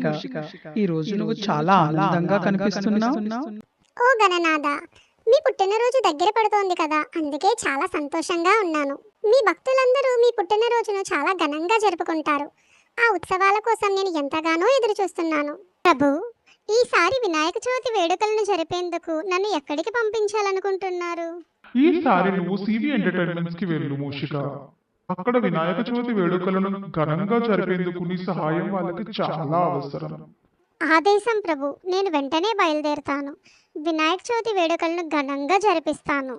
మూషిక, ఈ రోజు నువ్వు చాలా ఆనందంగా కనిపిస్తున్నావు. ఓ గణనాథ, మీ పుట్టినరోజు దగ్గర పడుతోంది కదా, అందుకే చాలా సంతోషంగా ఉన్నాను. మీ భక్తులందరూ మీ పుట్టినరోజును చాలా ఘనంగా జరుపుకుంటారు. ఆ ఉత్సవాల కోసం నేను ఎంతగానో ఎదురు చూస్తున్నాను. ప్రభు, ఈసారి వినాయక చవితి వేడుకలను జరిపేందుకు నన్ను ఎక్కడికి పంపించాలనుకుంటున్నారు? ఈసారి నువ్వు సివి ఎంటర్టైన్మెంట్స్ కి వెళ్ళు మూషిక. అక్కడ వినాయక చవితి వేడుకలను ఘనంగా జరిపేందుకు నీ సహాయం వాళ్ళకి చాలా అవసరం. ఆదేశం ప్రభు, నేను వెంటనే బయలుదేరుతాను. వినాయక చవితి వేడుకలను ఘనంగా జరిపిస్తాను.